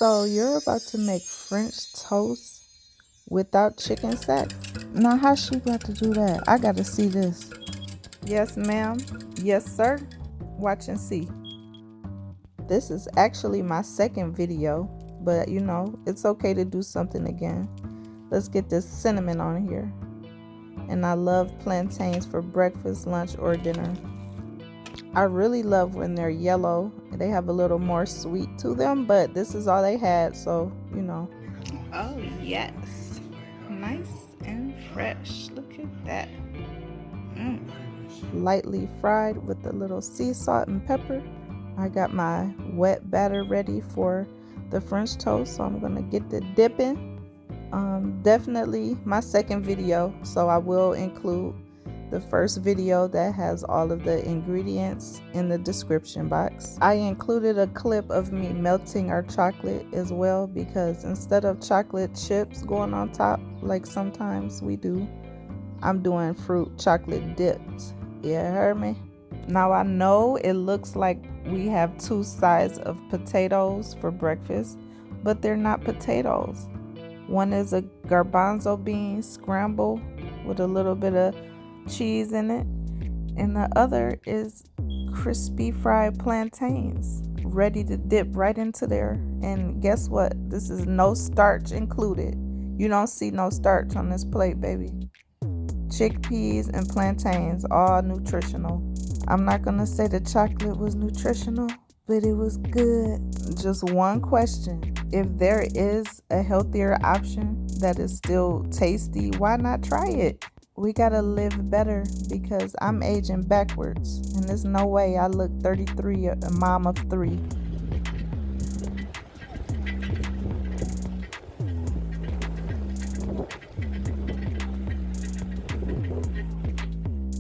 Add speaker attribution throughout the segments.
Speaker 1: So you're about to make French toast without chicken sack? Now how's she about to do that? I gotta see this. Yes ma'am, yes sir, watch and see. This is actually my second video, but you know, it's okay to do something again. Let's get this cinnamon on here. And I love plantains for breakfast, lunch, or dinner. I really love when they're yellow. They have a little more sweet to them, but this is all they had, so you know. Oh yes, nice and fresh. Look at that. Lightly fried with a little sea salt and pepper. I got my wet batter ready for the French toast, so I'm gonna get the dipping. Definitely my second video, so I will include the first video that has all of the ingredients in the description box. I included a clip of me melting our chocolate as well, because instead of chocolate chips going on top like sometimes we do, I'm doing fruit chocolate dipped. Yeah, heard me? Now I know it looks like we have two sides of potatoes for breakfast, but they're not potatoes. One is a garbanzo bean scramble with a little bit of cheese in it, and the other is crispy fried plantains ready to dip right into there. And guess what? This is no starch included. You don't see no starch on this plate, baby. Chickpeas and plantains, all nutritional. I'm not gonna say the chocolate was nutritional, but it was good. Just one question: if there is a healthier option that is still tasty, why not try it? We gotta live better, because I'm aging backwards, and there's no way I look 33, a mom of 3.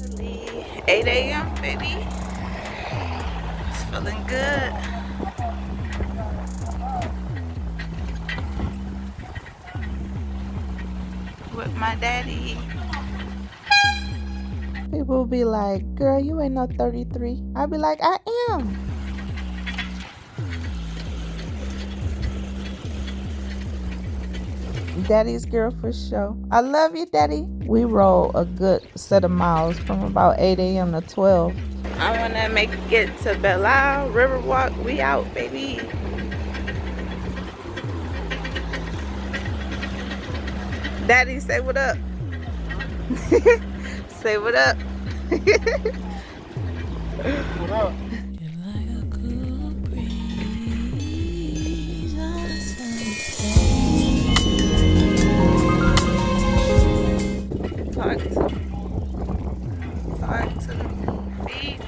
Speaker 1: Early 8 a.m. baby. It's feeling good. With my daddy. People will be like, girl, you ain't no 33. I'll be like, I am. Daddy's girl for sure. I love you, daddy. We roll a good set of miles from about 8 a.m. to 12. I want to make it to Belle Isle, Riverwalk. We out, baby. Daddy, say what up. Say what up.
Speaker 2: What up?
Speaker 1: Talk to the feet.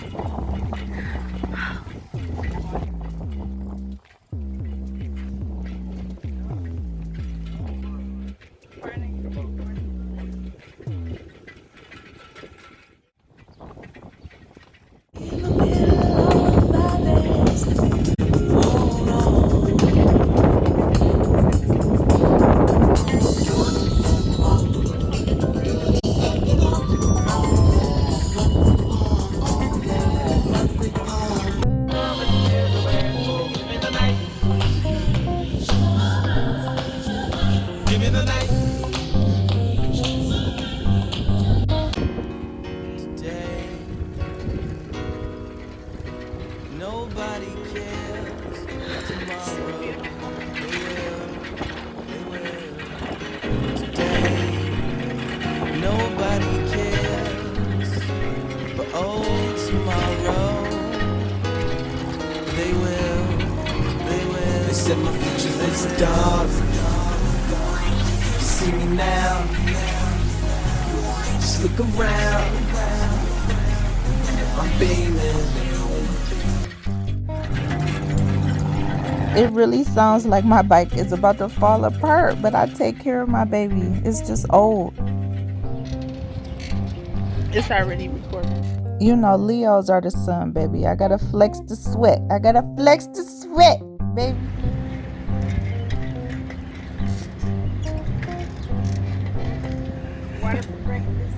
Speaker 3: Nobody cares tomorrow. They will. Today, nobody cares. But oh, tomorrow, they will. They said my future is dark. You see me now. Just look around. I'm beaming.
Speaker 1: It really sounds like my bike is about to fall apart, but I take care of my baby. It's just old. It's already recording. You know, Leos are the sun, baby. I gotta flex the sweat. Baby. Water for breakfast.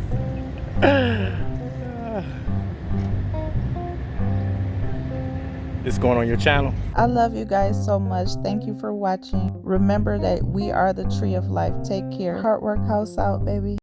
Speaker 2: It's what's going on your channel.
Speaker 1: I love you guys so much. Thank you for watching. Remember that we are the tree of life. Take care. Heartwork house out, baby.